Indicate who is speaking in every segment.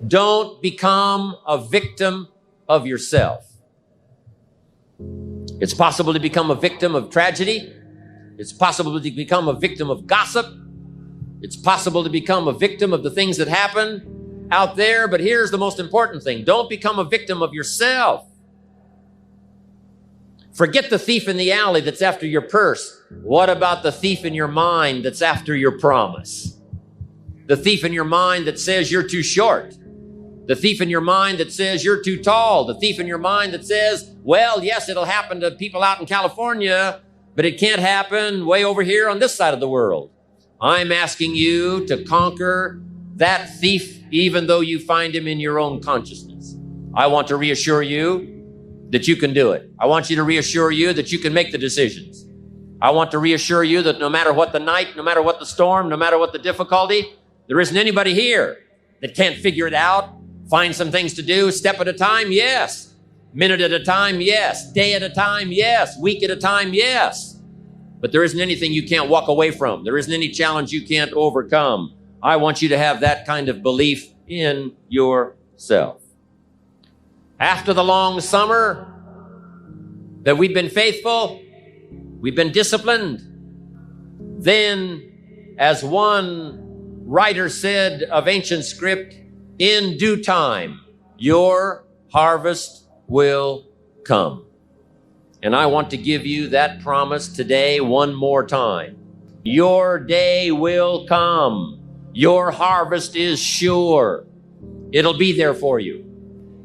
Speaker 1: Don't become a victim of yourself. It's possible to become a victim of tragedy. It's possible to become a victim of gossip. It's possible to become a victim of the things that happen out there. But here's the most important thing. Don't become a victim of yourself. Forget the thief in the alley that's after your purse. What about the thief in your mind that's after your promise? The thief in your mind that says you're too short. The thief in your mind that says you're too tall. The thief in your mind that says, well, yes, it'll happen to people out in California, but it can't happen way over here on this side of the world. I'm asking you to conquer that thief, even though you find him in your own consciousness. I want to reassure you that you can do it. I want you to reassure you that you can make the decisions. I want to reassure you that no matter what the night, no matter what the storm, no matter what the difficulty, there isn't anybody here that can't figure it out, find some things to do, step at a time, yes. Minute at a time, yes. Day at a time, yes. Week at a time, yes. But there isn't anything you can't walk away from. There isn't any challenge you can't overcome. I want you to have that kind of belief in yourself. After the long summer that we've been faithful, we've been disciplined, then, as one writer said of ancient script, in due time, your harvest will come. And I want to give you that promise today one more time. Your day will come. Your harvest is sure. It'll be there for you.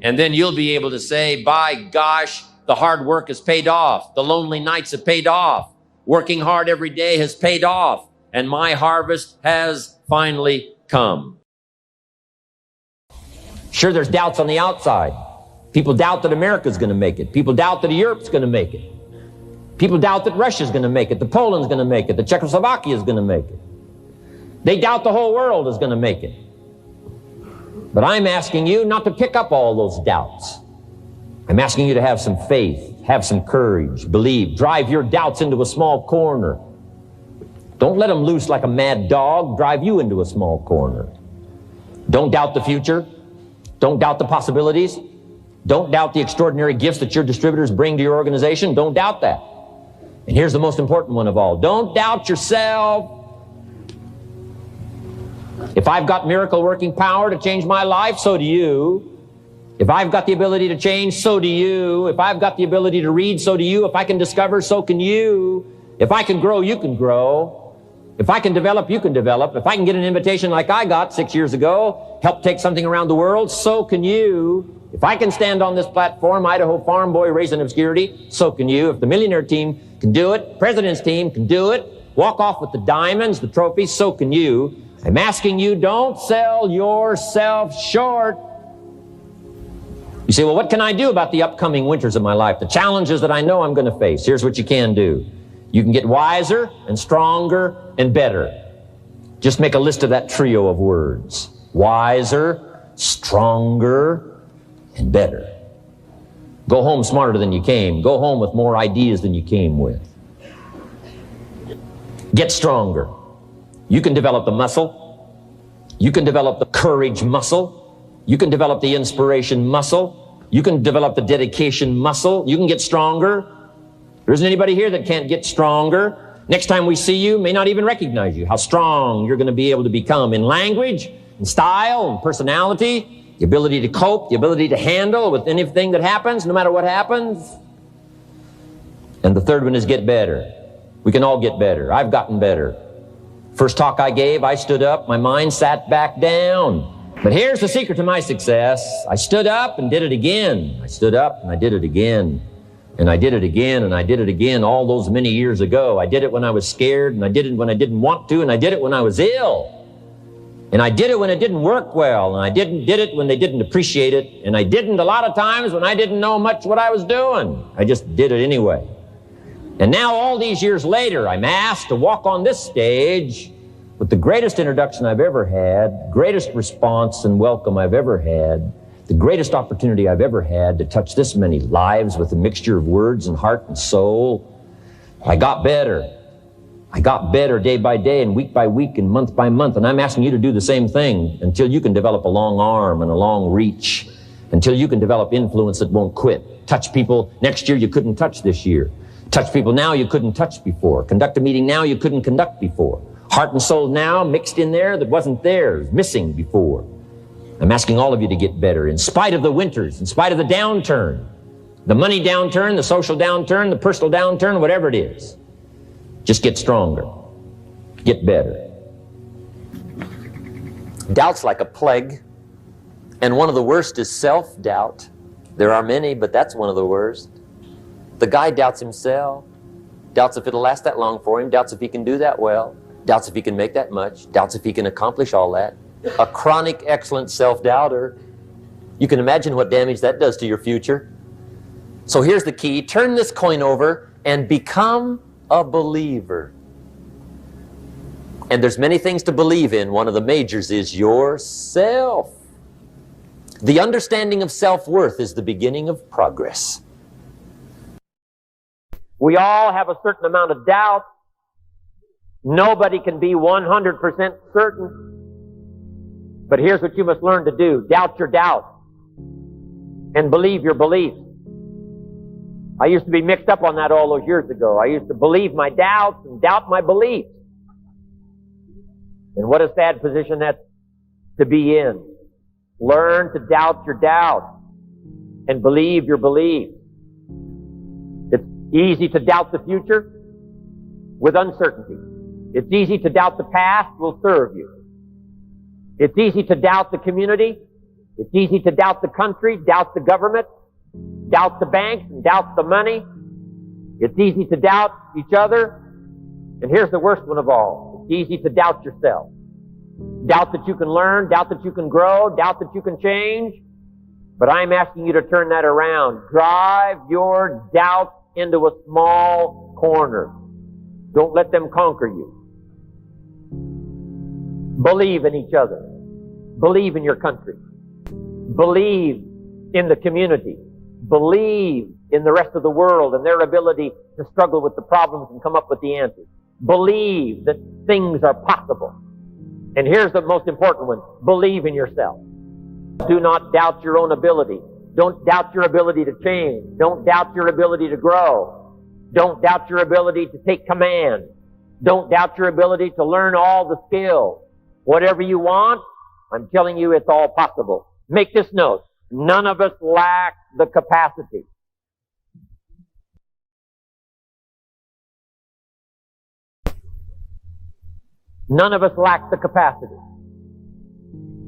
Speaker 1: And then you'll be able to say, by gosh, the hard work has paid off. The lonely nights have paid off. Working hard every day has paid off. And my harvest has finally come. Sure, there's doubts on the outside. People doubt that America's going to make it. People doubt that Europe's going to make it. People doubt that Russia's going to make it, that Poland's going to make it, that Czechoslovakia is going to make it. They doubt the whole world is going to make it. But I'm asking you not to pick up all those doubts. I'm asking you to have some faith, have some courage, believe, drive your doubts into a small corner. Don't let them loose like a mad dog, drive you into a small corner. Don't doubt the future. Don't doubt the possibilities. Don't doubt the extraordinary gifts that your distributors bring to your organization. Don't doubt that. And here's the most important one of all. Don't doubt yourself. If I've got miracle working power to change my life, so do you. If I've got the ability to change, so do you. If I've got the ability to read, so do you. If I can discover, so can you. If I can grow, you can grow. If I can develop, you can develop. If I can get an invitation like I got 6 years ago, help take something around the world, so can you. If I can stand on this platform, Idaho farm boy raised in obscurity, so can you. If the millionaire team can do it, president's team can do it, walk off with the diamonds, the trophies, so can you. I'm asking you, don't sell yourself short. You say, well, what can I do about the upcoming winters of my life, the challenges that I know I'm going to face? Here's what you can do. You can get wiser and stronger and better. Just make a list of that trio of words. Wiser, stronger, and better. Go home smarter than you came. Go home with more ideas than you came with. Get stronger. You can develop the muscle. You can develop the courage muscle. You can develop the inspiration muscle. You can develop the dedication muscle. You can get stronger. There isn't anybody here that can't get stronger. Next time we see you, may not even recognize you, how strong you're going to be able to become in language, in style, in personality, the ability to cope, the ability to handle with anything that happens, no matter what happens. And the third one is get better. We can all get better. I've gotten better. First talk I gave, I stood up, my mind sat back down. But here's the secret to my success. I stood up and did it again. I stood up and I did it again. And I did it again, and I did it again all those many years ago. I did it when I was scared, and I did it when I didn't want to, and I did it when I was ill. And I did it when it didn't work well, and I did it when they didn't appreciate it, and I didn't a lot of times when I didn't know much what I was doing. I just did it anyway. And now all these years later, I'm asked to walk on this stage with the greatest introduction I've ever had, greatest response and welcome I've ever had, the greatest opportunity I've ever had to touch this many lives with a mixture of words and heart and soul. I got better. I got better day by day and week by week and month by month, and I'm asking you to do the same thing until you can develop a long arm and a long reach, until you can develop influence that won't quit. Touch people next year you couldn't touch this year. Touch people now you couldn't touch before. Conduct a meeting now you couldn't conduct before. Heart and soul now mixed in there that wasn't theirs, missing before. I'm asking all of you to get better in spite of the winters, in spite of the downturn, the money downturn, the social downturn, the personal downturn, whatever it is. Just get stronger. Get better. Doubt's like a plague, and one of the worst is self-doubt. There are many, but that's one of the worst. The guy doubts himself, doubts if it'll last that long for him, doubts if he can do that well, doubts if he can make that much, doubts if he can accomplish all that. A chronic, excellent self-doubter. You can imagine what damage that does to your future. So here's the key. Turn this coin over and become a believer. And there's many things to believe in. One of the majors is yourself. The understanding of self-worth is the beginning of progress. We all have a certain amount of doubt. Nobody can be 100% certain. But here's what you must learn to do. Doubt your doubt and believe your beliefs. I used to be mixed up on that all those years ago. I used to believe my doubts and doubt my beliefs. And what a sad position that's to be in. Learn to doubt your doubt and believe your beliefs. It's easy to doubt the future with uncertainty. It's easy to doubt the past will serve you. It's easy to doubt the community. It's easy to doubt the country, doubt the government, doubt the banks, and doubt the money. It's easy to doubt each other. And here's the worst one of all. It's easy to doubt yourself. Doubt that you can learn, doubt that you can grow, doubt that you can change. But I'm asking you to turn that around. Drive your doubts into a small corner. Don't let them conquer you. Believe in each other. Believe in your country. Believe in the community. Believe in the rest of the world and their ability to struggle with the problems and come up with the answers. Believe that things are possible. And here's the most important one. Believe in yourself. Do not doubt your own ability. Don't doubt your ability to change. Don't doubt your ability to grow. Don't doubt your ability to take command. Don't doubt your ability to learn all the skills. Whatever you want, I'm telling you it's all possible. Make this note. None of us lack the capacity. None of us lack the capacity.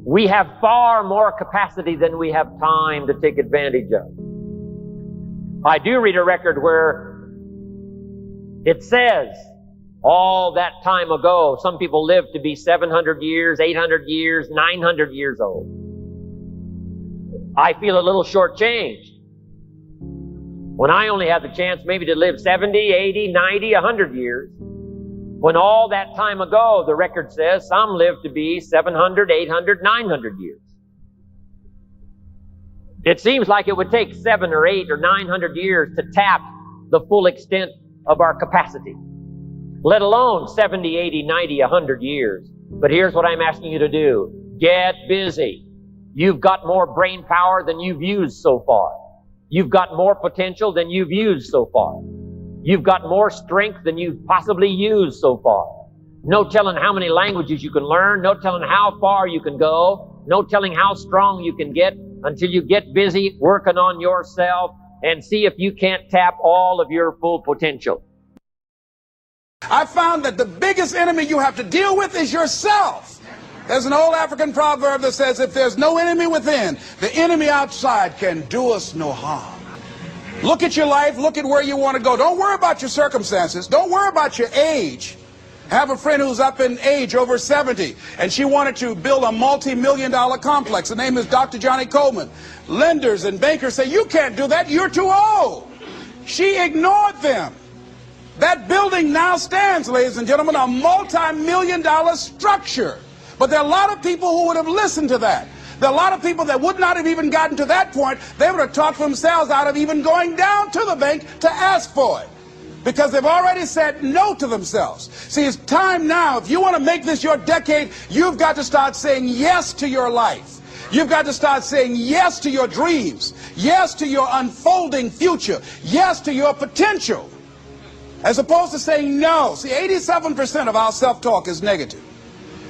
Speaker 1: We have far more capacity than we have time to take advantage of. I do read a record where it says, all that time ago, some people lived to be 700 years, 800 years, 900 years old. I feel a little shortchanged when I only have the chance maybe to live 70, 80, 90, 100 years. When all that time ago, the record says, some lived to be 700, 800, 900 years. It seems like it would take 7 or 8 or 900 years to tap the full extent of our capacity, let alone 70, 80, 90, 100 years. But here's what I'm asking you to do. Get busy. You've got more brain power than you've used so far. You've got more potential than you've used so far. You've got more strength than you've possibly used so far. No telling how many languages you can learn. No telling how far you can go. No telling how strong you can get until you get busy working on yourself and see if you can't tap all of your full potential.
Speaker 2: I found that the biggest enemy you have to deal with is yourself. There's an old African proverb that says, if there's no enemy within, the enemy outside can do us no harm. Look at your life. Look at where you want to go. Don't worry about your circumstances. Don't worry about your age. I have a friend who's up in age, over 70, and she wanted to build a multi-million-dollar complex. The name is Dr. Johnny Coleman. Lenders and bankers say, you can't do that. You're too old. She ignored them. That building now stands, ladies and gentlemen, a multi-million-dollar structure. But there are a lot of people who would have listened to that. There are a lot of people that would not have even gotten to that point. They would have talked themselves out of even going down to the bank to ask for it. because they've already said no to themselves. See, it's time now. If you want to make this your decade, you've got to start saying yes to your life. You've got to start saying yes to your dreams, yes to your unfolding future, yes to your potential, as opposed to saying no. See, 87% of our self-talk is negative.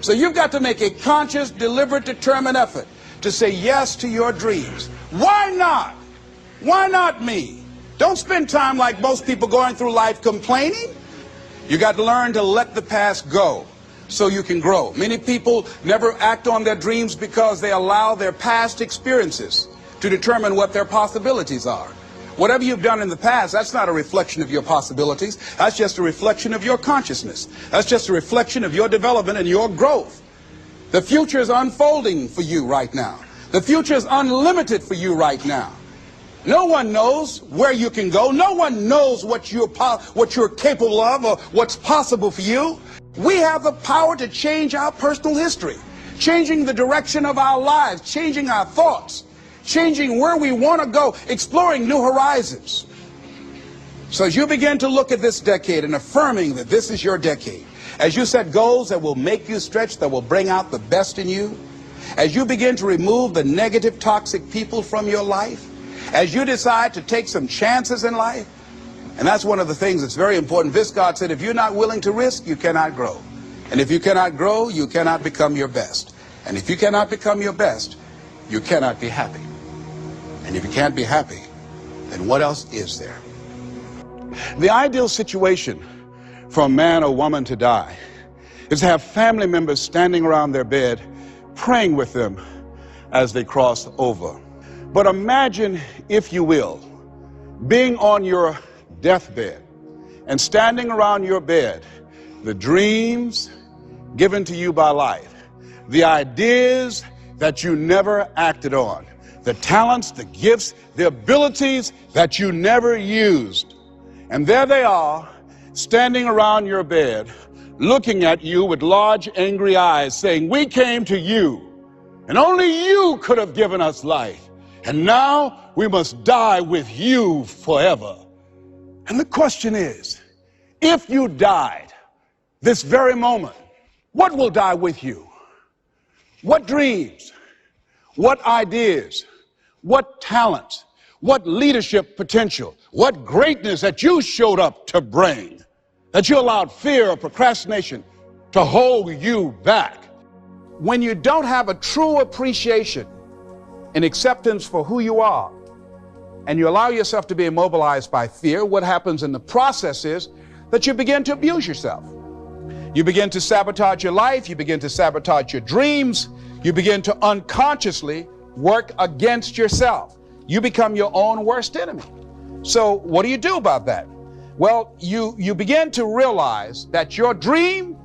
Speaker 2: So you've got to make a conscious, deliberate, determined effort to say yes to your dreams. Why not? Why not me? Don't spend time like most people going through life complaining. You got to learn to let the past go so you can grow. Many people never act on their dreams because they allow their past experiences to determine what their possibilities are. Whatever you've done in the past, that's not a reflection of your possibilities. That's just a reflection of your consciousness. That's just a reflection of your development and your growth. The future is unfolding for you right now. The future is unlimited for you right now. No one knows where you can go. No one knows what you're capable of or what's possible for you. We have the power to change our personal history, changing the direction of our lives, changing our thoughts, changing where we want to go, exploring new horizons. So as you begin to look at this decade and affirming that this is your decade, as you set goals that will make you stretch, that will bring out the best in you, as you begin to remove the negative, toxic people from your life, as you decide to take some chances in life, and that's one of the things that's very important. Viscard said, if you're not willing to risk, you cannot grow. And if you cannot grow, you cannot become your best. And if you cannot become your best, you cannot be happy. And if you can't be happy, then what else is there? The ideal situation for a man or woman to die is to have family members standing around their bed praying with them as they cross over. But imagine, if you will, being on your deathbed and standing around your bed, the dreams given to you by life, the ideas that you never acted on, the talents, the gifts, the abilities that you never used. And there they are, standing around your bed, looking at you with large, angry eyes, saying, we came to you, and only you could have given us life. And now we must die with you forever. And the question is, if you died this very moment, what will die with you? What dreams, what ideas, what talents, what leadership potential, what greatness that you showed up to bring, that you allowed fear or procrastination to hold you back? When you don't have a true appreciation and acceptance for who you are, and you allow yourself to be immobilized by fear, what happens in the process is that you begin to abuse yourself. You begin to sabotage your life, you begin to sabotage your dreams, you begin to unconsciously work against yourself. You become your own worst enemy. So what do you do about that? Well, you begin to realize that your dream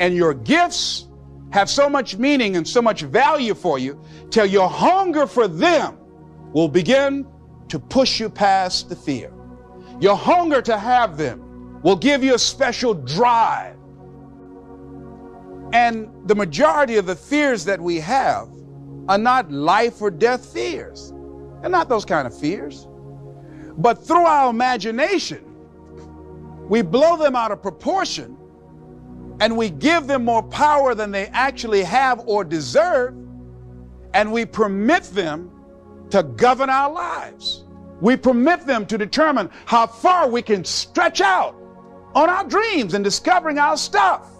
Speaker 2: and your gifts have so much meaning and so much value for you till your hunger for them will begin to push you past the fear. Your hunger to have them will give you a special drive. And the majority of the fears that we have are not life or death fears. They're not those kind of fears. But through our imagination, we blow them out of proportion and we give them more power than they actually have or deserve, and we permit them to govern our lives. We permit them to determine how far we can stretch out on our dreams and discovering our stuff.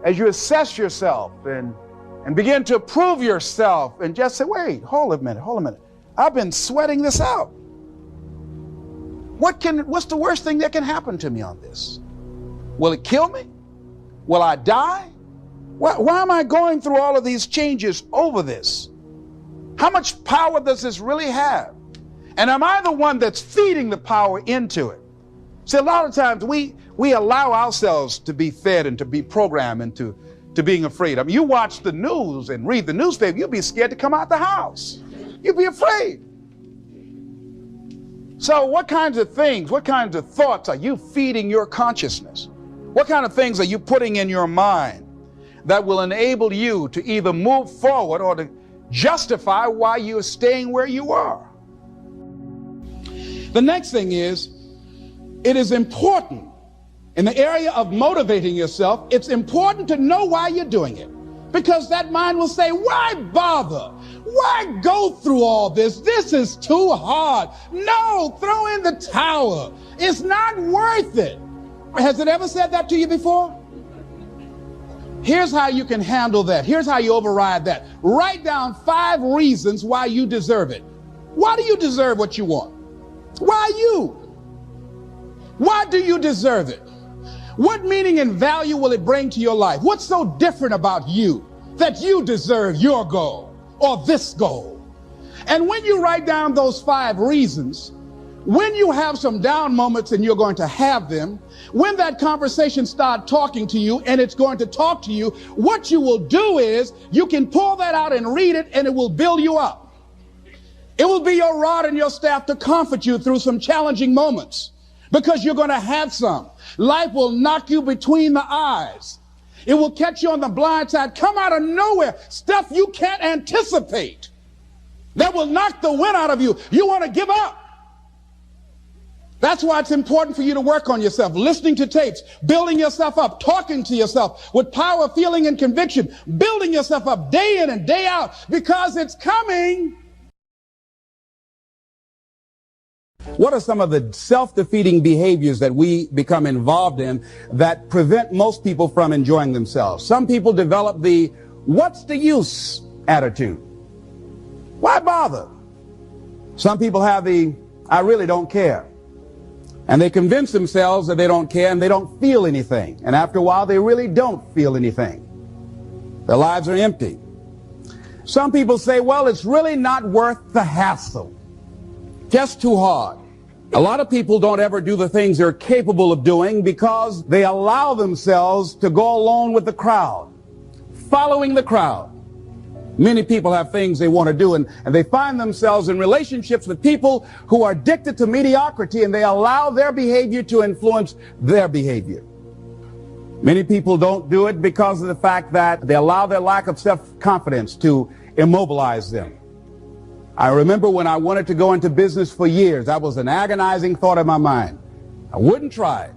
Speaker 2: As you assess yourself and begin to approve yourself and just say, wait, hold a minute. I've been sweating this out. What's the worst thing that can happen to me on this? Will it kill me? Will I die? Why am I going through all of these changes over this? How much power does this really have? And am I the one that's feeding the power into it? See, a lot of times we allow ourselves to be fed and to be programmed into being afraid. I mean, you watch the news and read the newspaper, you'll be scared to come out the house. You'll be afraid. So what kinds of things, what kinds of thoughts are you feeding your consciousness? What kind of things are you putting in your mind that will enable you to either move forward or to justify why you're staying where you are? The next thing is, it is important in the area of motivating yourself. It's important to know why you're doing it, because that mind will say, why bother? Why go through all this? This is too hard. No, throw in the towel. It's not worth it. Has it ever said that to you before? Here's how you can handle that. Here's how you override that. Write down 5 reasons why you deserve it. Why do you deserve what you want? Why you? Why do you deserve it? What meaning and value will it bring to your life? What's so different about you that you deserve your goal or this goal? And when you write down those 5 reasons, when you have some down moments, and you're going to have them, when that conversation starts talking to you, and it's going to talk to you, what you will do is you can pull that out and read it, and it will build you up. It will be your rod and your staff to comfort you through some challenging moments, because you're going to have some. Life will knock you between the eyes. It will catch you on the blind side, come out of nowhere, stuff you can't anticipate that will knock the wind out of you. You want to give up. That's why it's important for you to work on yourself, listening to tapes, building yourself up, talking to yourself with power, feeling, and conviction, building yourself up day in and day out, because it's coming. What are some of the self-defeating behaviors that we become involved in that prevent most people from enjoying themselves? Some people develop the "what's the use" attitude. Why bother? Some people have the "I really don't care." And they convince themselves that they don't care and they don't feel anything. And after a while, they really don't feel anything. Their lives are empty. Some people say, well, it's really not worth the hassle. Just too hard. A lot of people don't ever do the things they're capable of doing because they allow themselves to go along with the crowd, following the crowd. Many people have things they want to do, and they find themselves in relationships with people who are addicted to mediocrity, and they allow their behavior to influence their behavior. Many people don't do it because of the fact that they allow their lack of self-confidence to immobilize them. I remember when I wanted to go into business for years, that was an agonizing thought in my mind. I wouldn't try it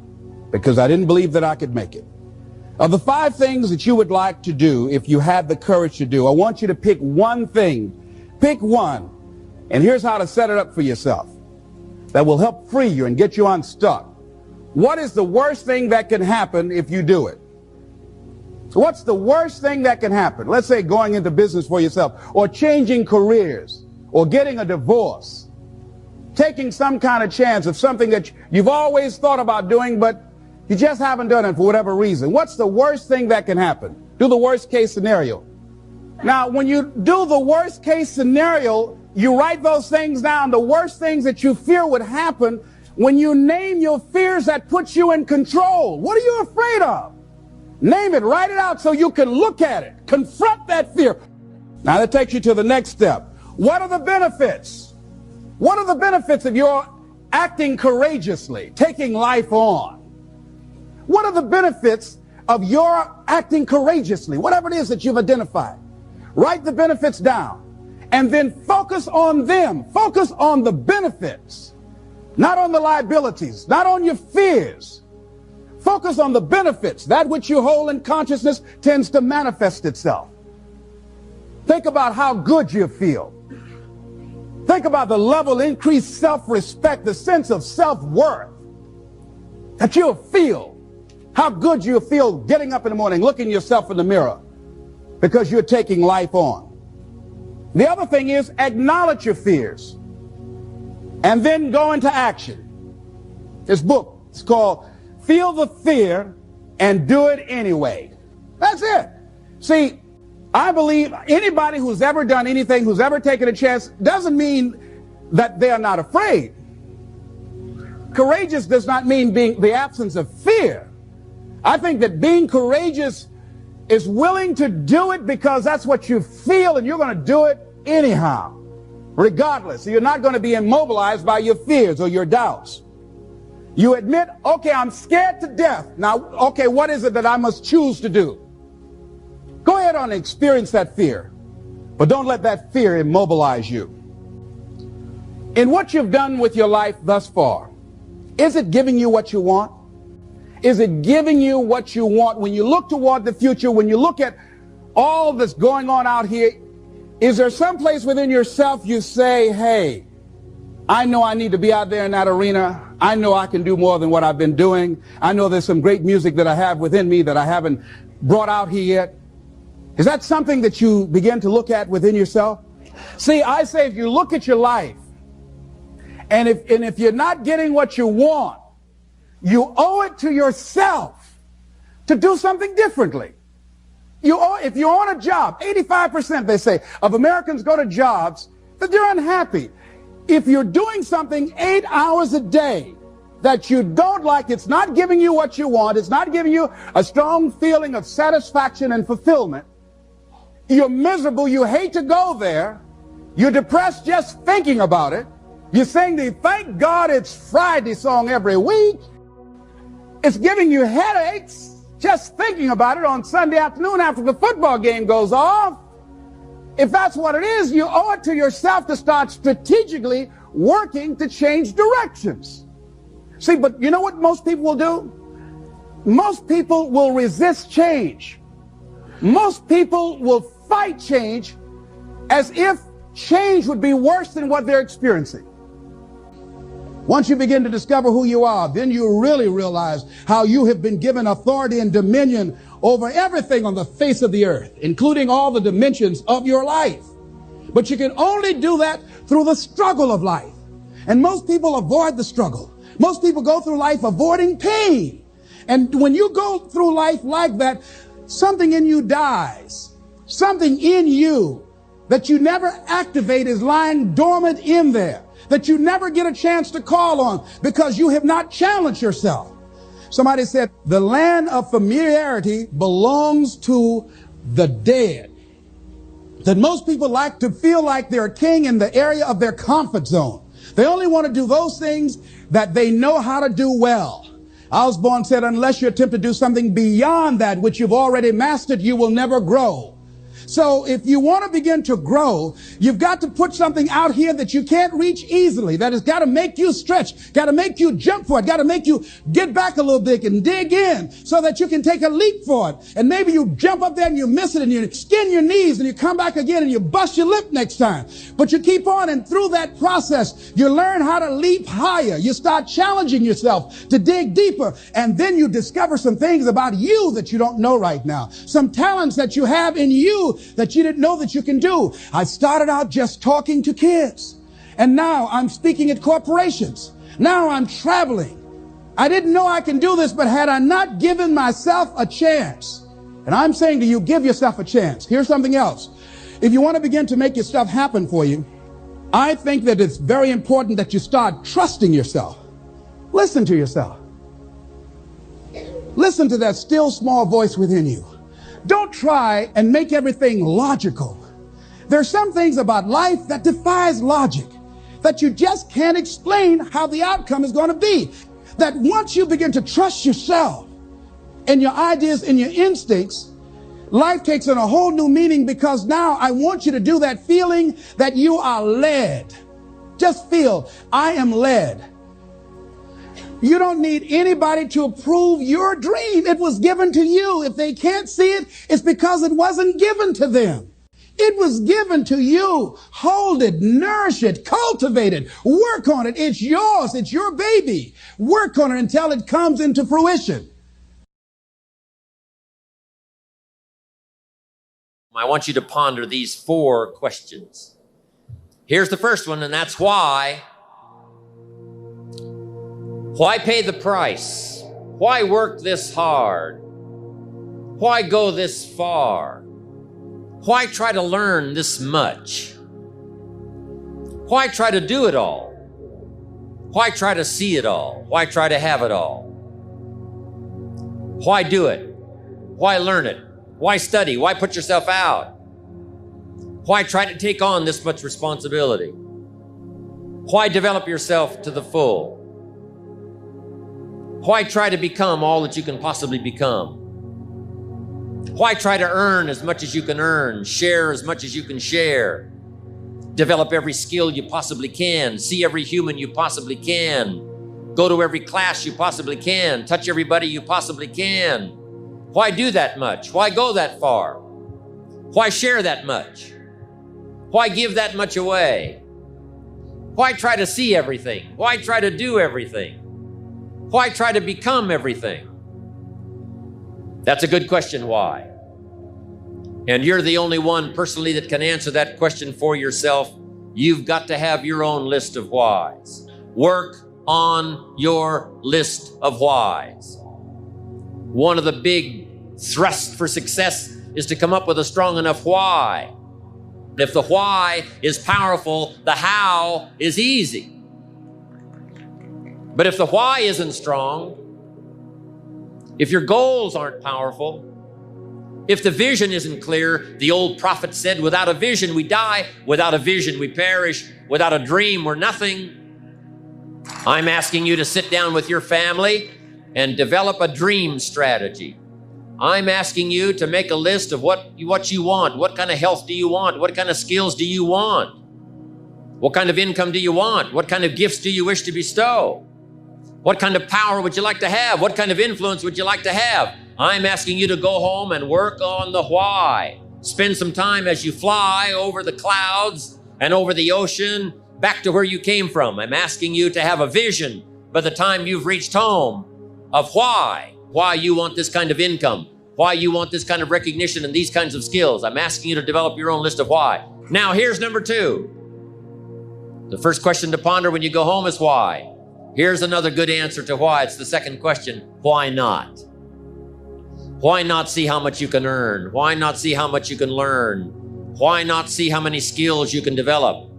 Speaker 2: because I didn't believe that I could make it. Of the 5 things that you would like to do if you had the courage to do, I want you to pick one thing. Pick one. And here's how to set it up for yourself that will help free you and get you unstuck. What is the worst thing that can happen if you do it? So what's the worst thing that can happen? Let's say going into business for yourself, or changing careers, or getting a divorce, taking some kind of chance of something that you've always thought about doing, but you just haven't done it for whatever reason. What's the worst thing that can happen? Do the worst case scenario. Now, when you do the worst case scenario, you write those things down, the worst things that you fear would happen. When you name your fears, that puts you in control. What are you afraid of? Name it, write it out so you can look at it, confront that fear. Now that takes you to the next step. What are the benefits? What are the benefits of your acting courageously, taking life on? What are the benefits of your acting courageously? Whatever it is that you've identified. Write the benefits down and then focus on them. Focus on the benefits, not on the liabilities, not on your fears. Focus on the benefits. That which you hold in consciousness tends to manifest itself. Think about how good you feel. Think about the level of increased self-respect, the sense of self-worth that you'll feel. How good you feel getting up in the morning, looking yourself in the mirror because you're taking life on. The other thing is acknowledge your fears and then go into action. This book is called Feel the Fear and Do It Anyway. That's it. See, I believe anybody who's ever done anything, who's ever taken a chance, doesn't mean that they are not afraid. Courageous does not mean being the absence of fear. I think that being courageous is willing to do it because that's what you feel, and you're going to do it anyhow, regardless. So you're not going to be immobilized by your fears or your doubts. You admit, okay, I'm scared to death. Now, okay, what is it that I must choose to do? Go ahead and experience that fear, but don't let that fear immobilize you. In what you've done with your life thus far, Is it giving you what you want? Is it giving you what you want? When you look toward the future, when you look at all that's going on out here, is there some place within yourself you say, hey, I know I need to be out there in that arena. I know I can do more than what I've been doing. I know there's some great music that I have within me that I haven't brought out here yet. Is that something that you begin to look at within yourself? See, I say if you look at your life, and if you're not getting what you want, you owe it to yourself to do something differently. If you're on a job, 85%, they say, of Americans go to jobs that they're unhappy. If you're doing something 8 hours a day that you don't like, it's not giving you what you want, it's not giving you a strong feeling of satisfaction and fulfillment, you're miserable, you hate to go there, you're depressed just thinking about it, you sing the "Thank God It's Friday" song every week, it's giving you headaches just thinking about it on Sunday afternoon after the football game goes off. If that's what it is, you owe it to yourself to start strategically working to change directions. See, but you know what most people will do? Most people will resist change. Most people will fight change as if change would be worse than what they're experiencing. Once you begin to discover who you are, then you really realize how you have been given authority and dominion over everything on the face of the earth, including all the dimensions of your life. But you can only do that through the struggle of life. And most people avoid the struggle. Most people go through life avoiding pain. And when you go through life like that, something in you dies. Something in you that you never activate is lying dormant in there, that you never get a chance to call on because you have not challenged yourself. Somebody said the land of familiarity belongs to the dead. That most people like to feel like they're a king in the area of their comfort zone. They only want to do those things that they know how to do well. Osborne said, unless you attempt to do something beyond that which you've already mastered, you will never grow. So if you want to begin to grow, you've got to put something out here that you can't reach easily, that has got to make you stretch, got to make you jump for it, got to make you get back a little bit and dig in so that you can take a leap for it. And maybe you jump up there and you miss it and you skin your knees and you come back again and you bust your lip next time. But you keep on, and through that process, you learn how to leap higher. You start challenging yourself to dig deeper, and then you discover some things about you that you don't know right now, some talents that you have in you that you didn't know that you can do. I started out just talking to kids, and now I'm speaking at corporations. Now I'm traveling. I didn't know I can do this, but had I not given myself a chance, and I'm saying to you, give yourself a chance. Here's something else. If you want to begin to make your stuff happen for you, I think that it's very important that you start trusting yourself. Listen to yourself. Listen to that still small voice within you. Don't try and make everything logical. There are some things about life that defies logic, that you just can't explain how the outcome is going to be. That once you begin to trust yourself and your ideas and your instincts, life takes on a whole new meaning, because now I want you to do that feeling that you are led. Just feel, I am led. You don't need anybody to approve your dream. It was given to you. If they can't see it, it's because it wasn't given to them. It was given to you. Hold it, nourish it, cultivate it, work on it. It's yours. It's your baby. Work on it until it comes into fruition.
Speaker 1: I want you to ponder these 4 questions. Here's the first one, and that's why. Why pay the price? Why work this hard? Why go this far? Why try to learn this much? Why try to do it all? Why try to see it all? Why try to have it all? Why do it? Why learn it? Why study? Why put yourself out? Why try to take on this much responsibility? Why develop yourself to the full? Why try to become all that you can possibly become? Why try to earn as much as you can earn, share as much as you can share, develop every skill you possibly can, see every human you possibly can, Go to every class you possibly can. Touch everybody you possibly can. Why do that much? Why go that far? Why share that much? Why give that much away? Why try to see everything? Why try to do everything? Why try to become everything? That's a good question, why? And you're the only one personally that can answer that question for yourself. You've got to have your own list of whys. Work on your list of whys. One of the big thrusts for success is to come up with a strong enough why. If the why is powerful, the how is easy. But if the why isn't strong, if your goals aren't powerful, if the vision isn't clear, the old prophet said, without a vision we die, without a vision we perish, without a dream we're nothing. I'm asking you to sit down with your family and develop a dream strategy. I'm asking you to make a list of what you want. What kind of health do you want? What kind of skills do you want? What kind of income do you want? What kind of gifts do you wish to bestow? What kind of power would you like to have? What kind of influence would you like to have? I'm asking you to go home and work on the why. Spend some time as you fly over the clouds and over the ocean back to where you came from. I'm asking you to have a vision by the time you've reached home of why you want this kind of income, why you want this kind of recognition and these kinds of skills. I'm asking you to develop your own list of why. Now, here's number 2. The first question to ponder when you go home is why. Here's another good answer to why. It's the second question. Why not? Why not see how much you can earn? Why not see how much you can learn? Why not see how many skills you can develop?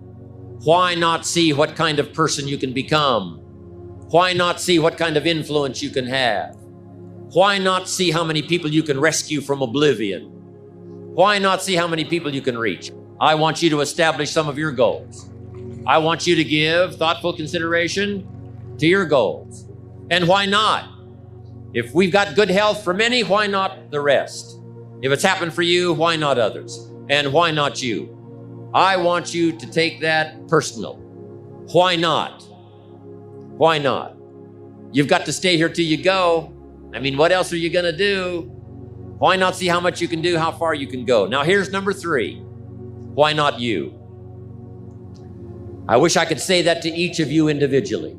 Speaker 1: Why not see what kind of person you can become? Why not see what kind of influence you can have? Why not see how many people you can rescue from oblivion? Why not see how many people you can reach? I want you to establish some of your goals. I want you to give thoughtful consideration to your goals. And why not? If we've got good health for many, why not the rest? If it's happened for you, why not others? And why not you? I want you to take that personal. Why not? Why not? You've got to stay here till you go. I mean, what else are you going to do? Why not see how much you can do, how far you can go? Now, here's number 3. Why not you? I wish I could say that to each of you individually,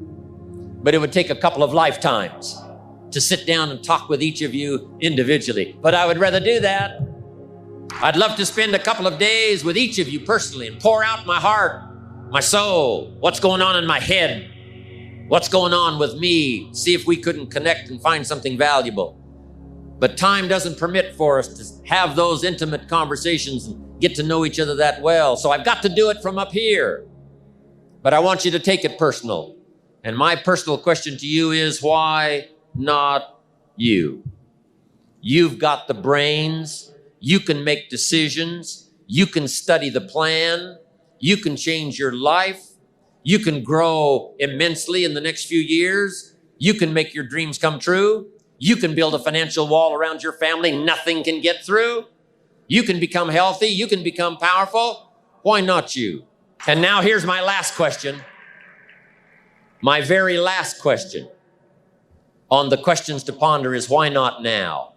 Speaker 1: but it would take a couple of lifetimes to sit down and talk with each of you individually. But I would rather do that. I'd love to spend a couple of days with each of you personally and pour out my heart, my soul, what's going on in my head, what's going on with me, see if we couldn't connect and find something valuable. But time doesn't permit for us to have those intimate conversations and get to know each other that well. So I've got to do it from up here. But I want you to take it personal. And my personal question to you is, why not you? You've got the brains. You can make decisions. You can study the plan. You can change your life. You can grow immensely in the next few years. You can make your dreams come true. You can build a financial wall around your family nothing can get through. You can become healthy. You can become powerful. Why not you? And now here's my last question. My very last question on the questions to ponder is, why not now?